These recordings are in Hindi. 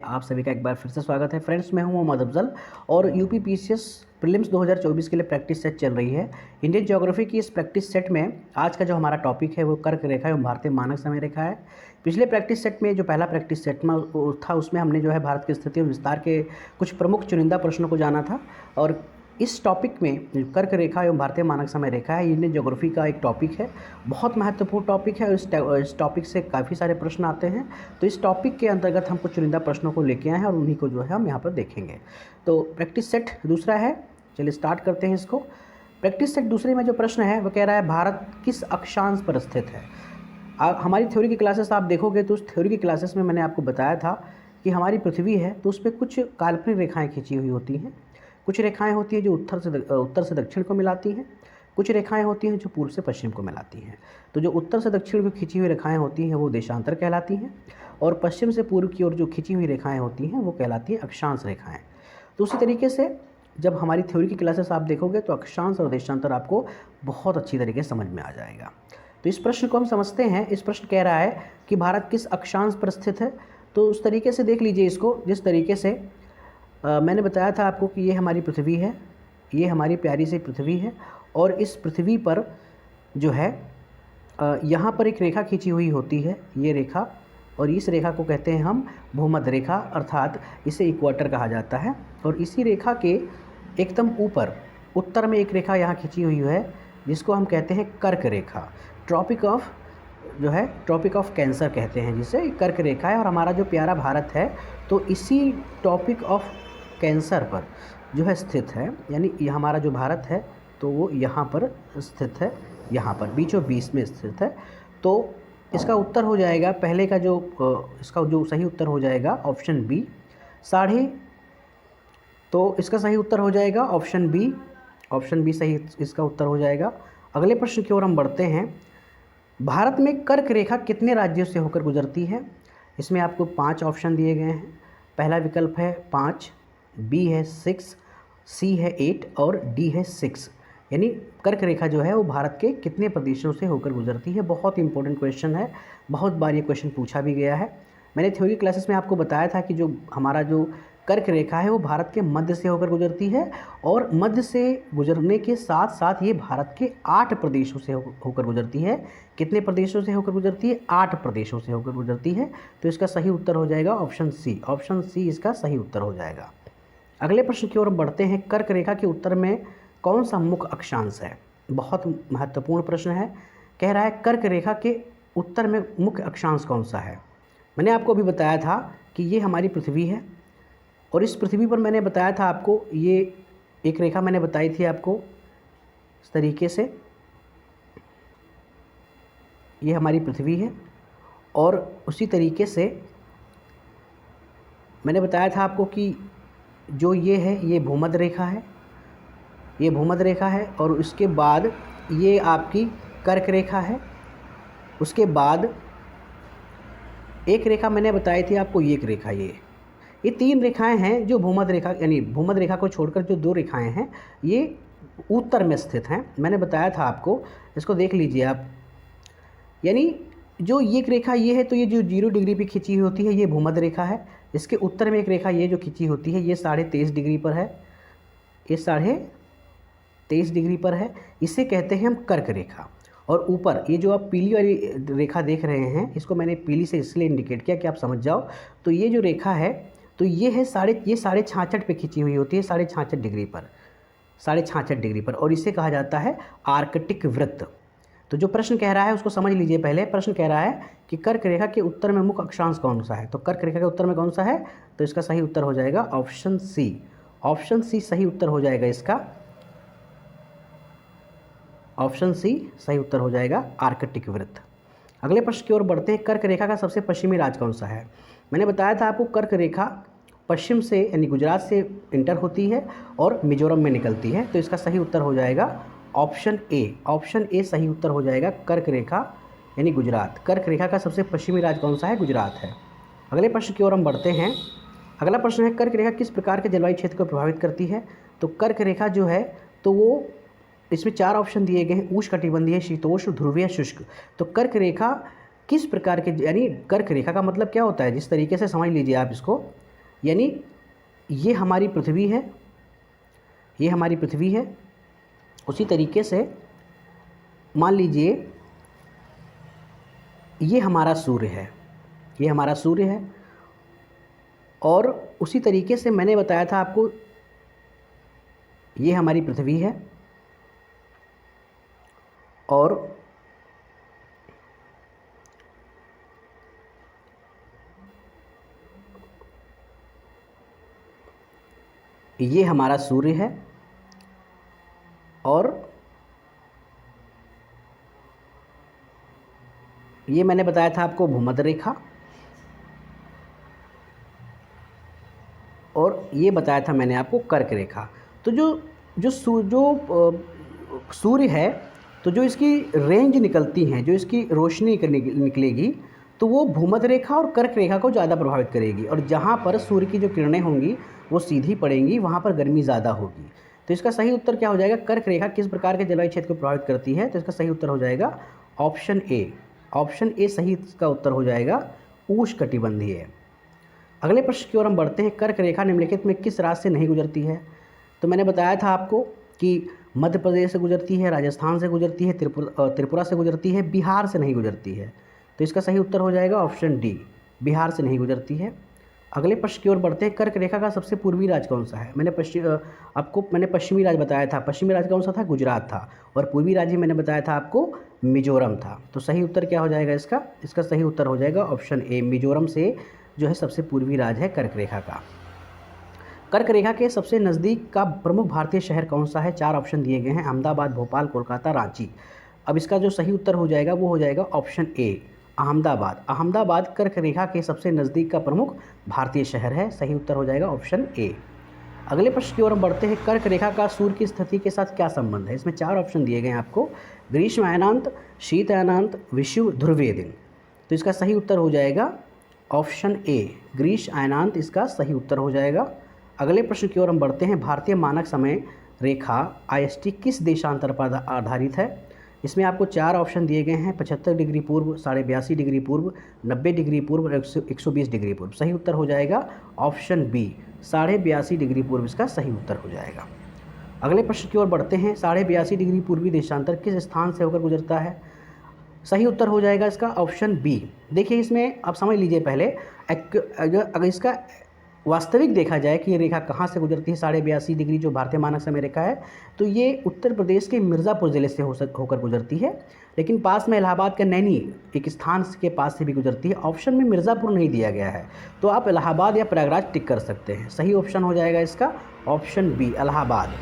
आप सभी का एक बार फिर से स्वागत है फ्रेंड्स। मैं हूं मोहम्मद अफजल और यूपी पीसीएस प्रीलिम्स 2024 के लिए प्रैक्टिस सेट चल रही है। इंडियन ज्योग्राफी की इस प्रैक्टिस सेट में आज का जो हमारा टॉपिक है वो कर्क रेखा एवं भारतीय मानक समय रेखा है। पिछले प्रैक्टिस सेट में जो पहला प्रैक्टिस सेट में था उसमें हमने जो है भारत की स्थिति और विस्तार के कुछ प्रमुख चुनिंदा प्रश्नों को जाना था। और इस टॉपिक में कर्क रेखा एवं भारतीय मानक समय रेखा है, इंडियन ज्योग्राफी का एक टॉपिक है, बहुत महत्वपूर्ण टॉपिक है। इस टॉपिक से काफ़ी सारे प्रश्न आते हैं। तो इस टॉपिक के अंतर्गत हम कुछ चुनिंदा प्रश्नों को लेके आए हैं और उन्हीं को जो है हम यहाँ पर देखेंगे। तो प्रैक्टिस सेट दूसरा है, चलिए स्टार्ट करते हैं इसको। प्रैक्टिस सेट दूसरे में जो प्रश्न है वो कह रहा है भारत किस अक्षांश पर स्थित है। हमारी थ्योरी की क्लासेस आप देखोगे तो उस थ्योरी की क्लासेस में मैंने आपको बताया था कि हमारी पृथ्वी है तो उस पर कुछ काल्पनिक रेखाएँ खींची हुई होती हैं। कुछ रेखाएं होती हैं जो उत्तर से दक्षिण को मिलाती हैं, कुछ रेखाएं होती हैं जो पूर्व से पश्चिम को मिलाती हैं। तो जो उत्तर से दक्षिण को खींची हुई रेखाएं होती हैं वो देशांतर कहलाती हैं और पश्चिम से पूर्व की ओर जो खींची हुई रेखाएं होती हैं वो कहलाती हैं अक्षांश रेखाएं। तो उसी तरीके से जब हमारी थ्योरी की क्लासेस आप देखोगे तो अक्षांश और देशांतर आपको बहुत अच्छी तरीके से समझ में आ जाएगा। तो इस प्रश्न को हम समझते हैं। इस प्रश्न कह रहा है कि भारत किस अक्षांश पर स्थित है। तो उस तरीके से देख लीजिए इसको, जिस तरीके से मैंने बताया था आपको कि ये हमारी पृथ्वी है, ये हमारी प्यारी सी पृथ्वी है और इस पृथ्वी पर जो है यहाँ पर एक रेखा खींची हुई होती है, ये रेखा, और इस रेखा को कहते हैं हम भूमध्य रेखा, अर्थात इसे इक्वेटर कहा जाता है। और इसी रेखा के एकदम ऊपर उत्तर में एक रेखा यहाँ खींची हुई है जिसको हम कहते हैं कर्क रेखा। ट्रॉपिक ऑफ कैंसर कहते हैं जिसे, कर्क रेखा है। और हमारा जो प्यारा भारत है तो इसी टॉपिक ऑफ कैंसर पर जो है स्थित है, यानी ये हमारा जो भारत है तो वो यहाँ पर स्थित है, यहाँ पर बीचों बीच में स्थित है। तो इसका उत्तर हो जाएगा पहले का इसका जो सही उत्तर हो जाएगा ऑप्शन बी, तो इसका सही उत्तर हो जाएगा ऑप्शन बी सही इसका उत्तर हो जाएगा। अगले प्रश्न की ओर हम बढ़ते हैं। भारत में कर्क रेखा कितने राज्यों से होकर गुजरती है। इसमें आपको 5 ऑप्शन दिए गए हैं। पहला विकल्प है 5, बी है 6, सी है 8 और डी है 6। यानी कर्क रेखा जो है वो भारत के कितने प्रदेशों से होकर गुजरती है। बहुत इंपॉर्टेंट क्वेश्चन है, बहुत बार ये क्वेश्चन पूछा भी गया है। मैंने थ्योरी क्लासेस में आपको बताया था कि जो हमारा जो कर्क रेखा है वो भारत के मध्य से होकर गुजरती है और मध्य से गुजरने के साथ साथ ये भारत के 8 प्रदेशों से होकर गुजरती है। कितने प्रदेशों से होकर गुजरती है? 8 प्रदेशों से होकर गुजरती है। तो इसका सही उत्तर हो जाएगा ऑप्शन सी इसका सही उत्तर हो जाएगा। अगले प्रश्न की ओर बढ़ते हैं। कर्क रेखा के उत्तर में कौन सा मुख्य अक्षांश है। बहुत महत्वपूर्ण प्रश्न है। कह रहा है कर्क रेखा के उत्तर में मुख्य अक्षांश कौन सा है। मैंने आपको अभी बताया था कि ये हमारी पृथ्वी है और इस पृथ्वी पर मैंने बताया था आपको, ये एक रेखा मैंने बताई थी आपको इस तरीके से, ये हमारी पृथ्वी है और उसी तरीके से मैंने बताया था आपको कि जो ये है ये भूमध्य रेखा है, ये भूमध्य रेखा है और उसके बाद ये आपकी कर्क रेखा है। उसके बाद एक रेखा मैंने बताई थी आपको, ये एक रेखा, ये 3 रेखाएं हैं जो भूमध्य रेखा, यानी भूमध्य रेखा को छोड़कर जो 2 रेखाएं हैं ये उत्तर में स्थित हैं। मैंने बताया था आपको, इसको देख लीजिए आप। यानी जो ये एक रेखा ये है तो ये जो 0 डिग्री पे खींची हुई होती है ये भूमध्य रेखा है। इसके उत्तर में एक रेखा ये जो खींची होती है ये 23.5 डिग्री पर है, ये 23.5 डिग्री पर है। इसे कहते हैं हम कर्क रेखा। और ऊपर ये जो आप पीली वाली रेखा देख रहे हैं, इसको मैंने पीली से इसलिए इंडिकेट किया कि आप समझ जाओ। तो ये जो रेखा है तो ये है 66.5 पे खींची हुई होती है, 66.5 डिग्री पर, 66.5 डिग्री पर, और इसे कहा जाता है आर्कटिक वृत्त। तो जो प्रश्न कह रहा है उसको समझ लीजिए। पहले प्रश्न कह रहा है कि कर्क रेखा के उत्तर में मुख्य अक्षांश कौन सा है। तो कर्क रेखा के उत्तर में कौन सा है, तो इसका सही उत्तर हो जाएगा ऑप्शन सी सही उत्तर हो जाएगा इसका। ऑप्शन सी सही उत्तर हो जाएगा आर्कटिक वृत्त। अगले प्रश्न की ओर बढ़ते हैं। कर्क रेखा का सबसे पश्चिमी राज्य कौन सा है। मैंने बताया था आपको कर्क रेखा पश्चिम से यानी गुजरात से इंटर होती है और मिजोरम में निकलती है। तो इसका सही उत्तर हो जाएगा ऑप्शन ए सही उत्तर हो जाएगा। कर्क रेखा यानी गुजरात, कर्क रेखा का सबसे पश्चिमी राज्य कौन सा है, गुजरात है। अगले प्रश्न की ओर हम बढ़ते हैं। अगला प्रश्न है कर्क रेखा किस प्रकार के जलवायु क्षेत्र को प्रभावित करती है। तो कर्क रेखा जो है तो वो, इसमें 4 ऑप्शन दिए गए हैं, उष्णकटिबंधीय, शीतोष्ण, ध्रुवीय, शुष्क। तो कर्क रेखा किस प्रकार के, यानी कर्क रेखा का मतलब क्या होता है, जिस तरीके से समझ लीजिए आप इसको, यानी ये हमारी पृथ्वी है, ये हमारी पृथ्वी है। उसी तरीके से मान लीजिए ये हमारा सूर्य है, ये हमारा सूर्य है। और उसी तरीके से मैंने बताया था आपको, ये हमारी पृथ्वी है और ये हमारा सूर्य है और ये मैंने बताया था आपको भूमध्य रेखा, और ये बताया था मैंने आपको कर्क रेखा। तो जो सूर्य है, तो जो इसकी रेंज निकलती हैं, जो इसकी रोशनी निकलेगी, तो वो भूमध्य रेखा और कर्क रेखा को ज़्यादा प्रभावित करेगी। और जहाँ पर सूर्य की जो किरणें होंगी वो सीधी पड़ेंगी, वहाँ पर गर्मी ज़्यादा होगी। तो इसका सही उत्तर क्या हो जाएगा? कर्क रेखा किस प्रकार के जलवायु क्षेत्र को प्रभावित करती है? तो इसका सही उत्तर हो जाएगा ऑप्शन ए। ऑप्शन ए सही इसका उत्तर हो जाएगा, उष्णकटिबंधीय। अगले प्रश्न की ओर हम बढ़ते हैं। कर्क रेखा निम्नलिखित में किस राज्य से नहीं गुजरती है? तो मैंने बताया था आपको कि मध्य प्रदेश से गुजरती है, राजस्थान से गुजरती है, त्रिपुरा से गुजरती है, बिहार से नहीं गुजरती है। तो इसका सही उत्तर हो जाएगा ऑप्शन डी, बिहार से नहीं गुजरती है। अगले प्रश्न की ओर बढ़ते हैं। कर्क रेखा का सबसे पूर्वी राज्य कौन सा है? मैंने पश्चिमी राज्य बताया था। पश्चिमी राज्य कौन सा था? गुजरात था। और पूर्वी राज्य मैंने बताया था आपको मिजोरम था। तो सही उत्तर क्या हो जाएगा इसका? इसका सही उत्तर हो जाएगा ऑप्शन ए, मिजोरम से जो है सबसे पूर्वी राज्य है कर्क रेखा का। कर्क रेखा के सबसे नज़दीक का प्रमुख भारतीय शहर कौन सा है? 4 ऑप्शन दिए गए हैं, अहमदाबाद, भोपाल, कोलकाता, रांची। अब इसका जो सही उत्तर हो जाएगा वो हो जाएगा ऑप्शन ए, अहमदाबाद। अहमदाबाद कर्क रेखा के सबसे नज़दीक का प्रमुख भारतीय शहर है। सही उत्तर हो जाएगा ऑप्शन ए। अगले प्रश्न की ओर हम बढ़ते हैं। कर्क रेखा का सूर्य की स्थिति के साथ क्या संबंध है? इसमें 4 ऑप्शन दिए गए हैं आपको, ग्रीष्म अयनांत, शीत अयनांत, विषुव, ध्रुवीय दिन। तो इसका सही उत्तर हो जाएगा ऑप्शन ए, ग्रीष्म अयनांत इसका सही उत्तर हो जाएगा। अगले प्रश्न की ओर हम बढ़ते हैं। भारतीय मानक समय रेखा IST किस देशांतर पर आधारित है? इसमें आपको 4 ऑप्शन दिए गए हैं, 75 डिग्री पूर्व, 82.5 डिग्री पूर्व, 90 डिग्री पूर्व और 120 डिग्री पूर्व। सही उत्तर हो जाएगा ऑप्शन बी, 82.5 डिग्री पूर्व इसका सही उत्तर हो जाएगा। अगले प्रश्न की ओर बढ़ते हैं। 82.5 डिग्री पूर्वी देशांतर किस स्थान से होकर गुजरता है? सही उत्तर हो जाएगा इसका ऑप्शन बी। देखिए इसमें आप समझ लीजिए पहले, अगर इसका वास्तविक देखा जाए कि ये रेखा कहाँ से गुजरती है, 82.5 डिग्री जो भारतीय मानक समय रेखा है, तो ये उत्तर प्रदेश के मिर्ज़ापुर ज़िले से होकर गुजरती है। लेकिन पास में इलाहाबाद का नैनी एक स्थान के पास से भी गुजरती है। ऑप्शन में मिर्ज़ापुर नहीं दिया गया है, तो आप इलाहाबाद या प्रयागराज टिक कर सकते हैं। सही ऑप्शन हो जाएगा इसका ऑप्शन बी, इलाहाबाद।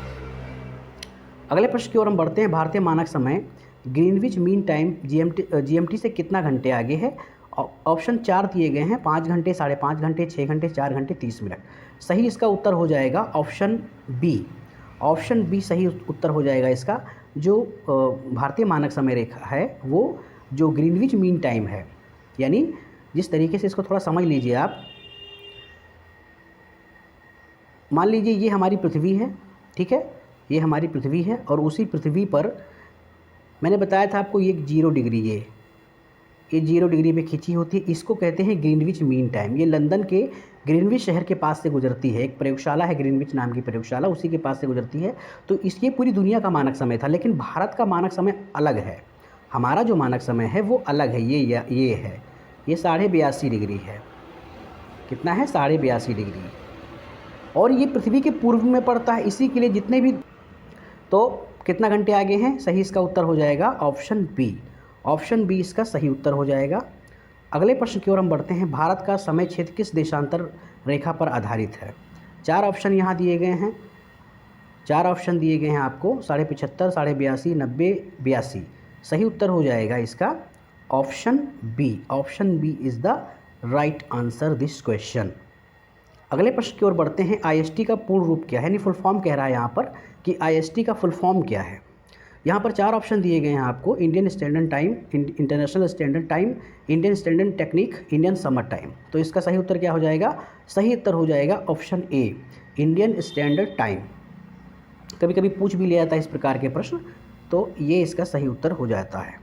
अगले प्रश्न की ओर हम बढ़ते हैं। भारतीय मानक समय ग्रीनविच मीन टाइम GMT से कितना घंटे आगे है? ऑप्शन 4 दिए गए हैं, 5 घंटे, 5.5 घंटे, 6 घंटे, 4 घंटे, 30 मिनट। सही इसका उत्तर हो जाएगा ऑप्शन बी। ऑप्शन बी सही उत्तर हो जाएगा इसका। जो भारतीय मानक समय रेखा है वो जो ग्रीनविच मीन टाइम है, यानी जिस तरीके से इसको थोड़ा समझ लीजिए आप। मान लीजिए ये हमारी पृथ्वी है, ठीक है, ये हमारी पृथ्वी है और उसी पृथ्वी पर मैंने बताया था आपको ये 0 डिग्री, ये 0 डिग्री पे खिंची होती है। इसको कहते हैं ग्रीनविच मीन टाइम। ये लंदन के ग्रीनविच शहर के पास से गुजरती है। एक प्रयोगशाला है ग्रीनविच नाम की प्रयोगशाला, उसी के पास से गुजरती है। तो ये पूरी दुनिया का मानक समय था, लेकिन भारत का मानक समय अलग है। हमारा जो मानक समय है वो अलग है। ये है, ये 82.5 डिग्री है। कितना है? 82.5 डिग्री। और ये पृथ्वी के पूर्व में पड़ता है, इसी के लिए जितने भी, तो कितना घंटे आगे हैं? सही इसका उत्तर हो जाएगा ऑप्शन बी। ऑप्शन बी इसका सही उत्तर हो जाएगा। अगले प्रश्न की ओर हम बढ़ते हैं। भारत का समय क्षेत्र किस देशांतर रेखा पर आधारित है? 4 ऑप्शन यहाँ दिए गए हैं, 4 ऑप्शन दिए गए हैं आपको, 75.5, 82.5, 90, 82। सही उत्तर हो जाएगा इसका option B. Option B is the right answer this question. अगले प्रश्न की ओर बढ़ते हैं। IST का पूर्ण रूप क्या है? यानी फुल फॉर्म कह रहा है यहाँ पर कि IST का फुल फॉर्म क्या है। यहाँ पर 4 ऑप्शन दिए गए हैं आपको, Indian standard time, international standard time, Indian standard technique, Indian summer time. तो इसका सही उत्तर क्या हो जाएगा? सही उत्तर हो जाएगा option A, Indian standard time. कभी कभी पूछ भी लिया जाता है इस प्रकार के प्रश्न, तो ये इसका सही उत्तर हो जाता है।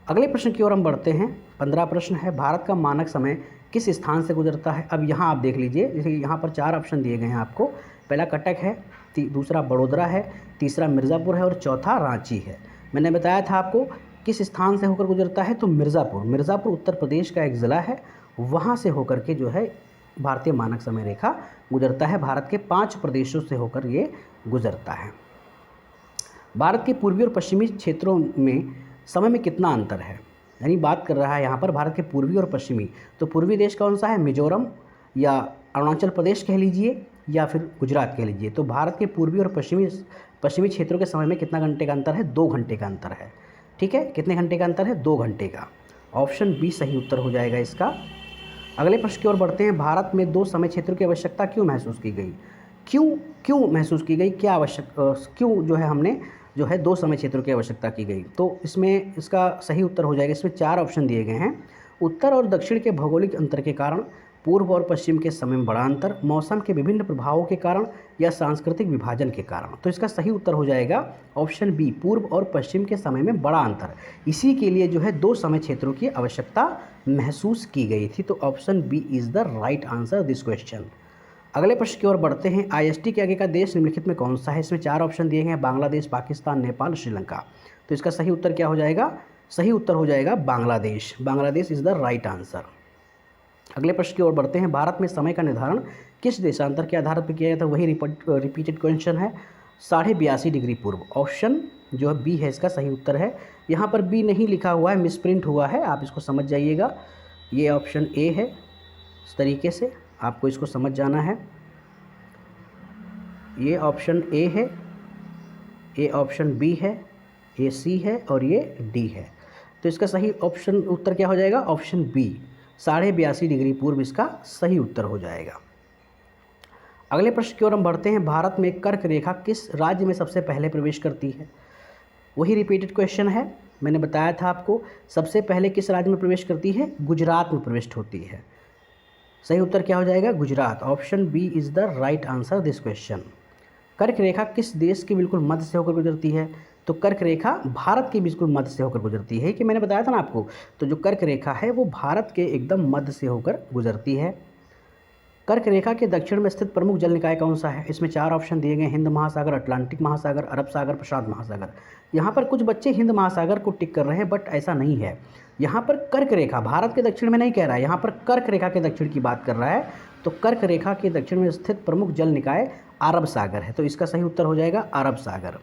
अगले प्रश्न की ओर हम बढ़ते हैं। 15 प्रश्न है। भारत का मानक समय किस स्थान से गुजरता है। अब यहाँ आप देख लीजिए, जैसे यहाँ पर 4 ऑप्शन दिए गए हैं आपको। पहला कटक है, दूसरा बड़ोदरा है, तीसरा मिर्ज़ापुर है और चौथा रांची है। मैंने बताया था आपको किस स्थान से होकर गुजरता है, तो मिर्ज़ापुर उत्तर प्रदेश का एक ज़िला है, वहाँ से होकर के जो है भारतीय मानक समय रेखा गुजरता है। भारत के 5 प्रदेशों से होकर ये गुजरता है। भारत के पूर्वी और पश्चिमी क्षेत्रों में समय में कितना अंतर है, यानी बात कर रहा है यहाँ पर भारत के पूर्वी और पश्चिमी। तो पूर्वी देश कौन सा है, मिजोरम या अरुणाचल प्रदेश कह लीजिए या फिर गुजरात कह लीजिए। तो भारत के पूर्वी और पश्चिमी क्षेत्रों के समय में कितना घंटे का अंतर है, 2 घंटे का अंतर है। ठीक है, कितने घंटे का अंतर है, 2 घंटे का। ऑप्शन बी सही उत्तर हो जाएगा इसका। अगले प्रश्न की ओर बढ़ते हैं। भारत में 2 समय क्षेत्रों की आवश्यकता क्यों महसूस की गई, क्यों महसूस की गई, क्या क्यों जो है हमने जो है 2 समय क्षेत्रों की आवश्यकता की गई। तो इसमें इसका सही उत्तर हो जाएगा, इसमें 4 ऑप्शन दिए गए हैं। उत्तर और दक्षिण के भौगोलिक अंतर के कारण, पूर्व और पश्चिम के समय में बड़ा अंतर, मौसम के विभिन्न प्रभावों के कारण या सांस्कृतिक विभाजन के कारण। तो इसका सही उत्तर हो जाएगा ऑप्शन बी, पूर्व और पश्चिम के समय में बड़ा अंतर। इसी के लिए जो है 2 समय क्षेत्रों की आवश्यकता महसूस की गई थी। तो option B is the right answer this question. अगले प्रश्न की ओर बढ़ते हैं। IST के आगे का देश निम्नलिखित में कौन सा है। इसमें 4 ऑप्शन दिए गए हैं, बांग्लादेश, पाकिस्तान, नेपाल, श्रीलंका। तो इसका सही उत्तर क्या हो जाएगा, सही उत्तर हो जाएगा Bangladesh. Bangladesh is the right answer. अगले प्रश्न की ओर बढ़ते हैं। भारत में समय का निर्धारण किस देशांतर के आधार पर किया जाता है, वही रिपीटेड क्वेश्चन है। 82.5 डिग्री पूर्व। ऑप्शन जो है बी है इसका सही उत्तर है। यहाँ पर बी नहीं लिखा हुआ है, मिसप्रिंट हुआ है, आप इसको समझ जाइएगा। ये ऑप्शन ए है, इस तरीके से आपको इसको समझ जाना है। ये ऑप्शन ए है, ये ऑप्शन बी है, ये सी है और ये डी है। तो इसका सही ऑप्शन उत्तर क्या हो जाएगा, ऑप्शन बी 82.5 डिग्री पूर्व इसका सही उत्तर हो जाएगा। अगले प्रश्न की ओर हम बढ़ते हैं। भारत में कर्क रेखा किस राज्य में सबसे पहले प्रवेश करती है, वही रिपीटेड क्वेश्चन है। मैंने बताया था आपको, सबसे पहले किस राज्य में प्रवेश करती है, गुजरात में प्रवेश होती है। सही उत्तर क्या हो जाएगा, Gujarat. Option B is the right answer this question. कर्क रेखा किस देश के बिल्कुल मध्य से होकर गुजरती है, तो कर्क रेखा भारत के बिल्कुल मध्य से होकर गुजरती है, कि मैंने बताया था ना आपको। तो जो कर्क रेखा है वो भारत के एकदम मध्य से होकर गुजरती है। कर्क रेखा के दक्षिण में स्थित प्रमुख जल निकाय कौन सा है। इसमें 4 ऑप्शन दिए गए, हिंद महासागर, अटलांटिक महासागर, अरब सागर, प्रशांत महासागर। यहाँ पर कुछ बच्चे हिंद महासागर को टिक कर रहे हैं, बट ऐसा नहीं है। यहाँ पर कर्क रेखा भारत के दक्षिण में नहीं कह रहा है, यहाँ पर कर्क रेखा के दक्षिण की बात कर रहा है। तो कर्क रेखा के दक्षिण में स्थित प्रमुख जल निकाय अरब सागर है। तो इसका सही उत्तर हो जाएगा अरब सागर।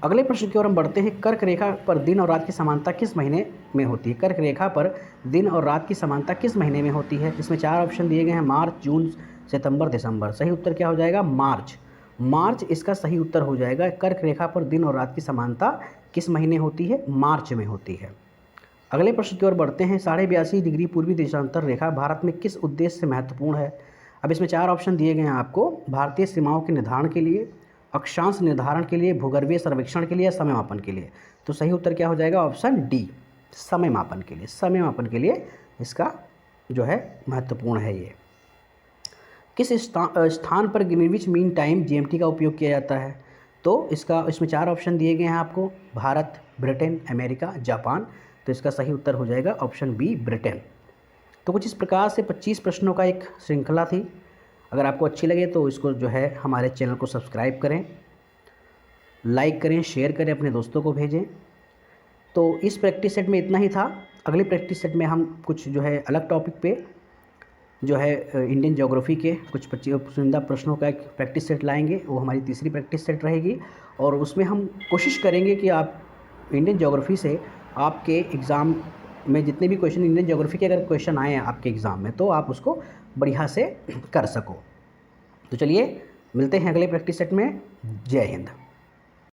अगले प्रश्न की ओर हम बढ़ते हैं। कर्क रेखा पर दिन और रात की समानता किस महीने में होती है। कर्क रेखा पर दिन और रात की समानता किस महीने में होती है। इसमें 4 ऑप्शन दिए गए हैं, मार्च, जून, सितंबर, दिसंबर। सही उत्तर क्या हो जाएगा, मार्च इसका सही उत्तर हो जाएगा। कर्क रेखा पर दिन और रात की समानता किस महीने होती है, मार्च में होती है। अगले प्रश्न की ओर बढ़ते हैं। 82.5 डिग्री पूर्वी देशांतर रेखा भारत में किस उद्देश्य से महत्वपूर्ण है। अब इसमें 4 ऑप्शन दिए गए हैं आपको, भारतीय सीमाओं के निर्धारण के लिए, अक्षांश निर्धारण के लिए, भूगर्भीय सर्वेक्षण के लिए, समय मापन के लिए। तो सही उत्तर क्या हो जाएगा, ऑप्शन डी, समय मापन के लिए। समय मापन के लिए इसका जो है महत्वपूर्ण है ये। किस स्थान पर ग्रीनविच मीन टाइम GMT का उपयोग किया जाता है। तो इसमें 4 ऑप्शन दिए गए हैं आपको, भारत, ब्रिटेन, अमेरिका, जापान। तो इसका सही उत्तर हो जाएगा ऑप्शन बी, ब्रिटेन। तो कुछ इस प्रकार से 25 प्रश्नों का एक श्रृंखला थी। अगर आपको अच्छी लगे तो इसको जो है हमारे चैनल को सब्सक्राइब करें, लाइक करें, शेयर करें, अपने दोस्तों को भेजें। तो इस प्रैक्टिस सेट में इतना ही था। अगली प्रैक्टिस सेट में हम कुछ जो है अलग टॉपिक पे जो है इंडियन ज्योग्राफी के कुछ चुनिंदा प्रश्नों का एक प्रैक्टिस सेट लाएंगे। वो हमारी तीसरी प्रैक्टिस सेट रहेगी और उसमें हम कोशिश करेंगे कि आप इंडियन ज्योग्राफी से आपके एग्ज़ाम में जितने भी क्वेश्चन इंडियन ज्योग्राफी के अगर क्वेश्चन आए हैं आपके एग्ज़ाम में, तो आप उसको बढ़िया से कर सको। तो चलिए मिलते हैं अगले प्रैक्टिस सेट में। जय हिंद।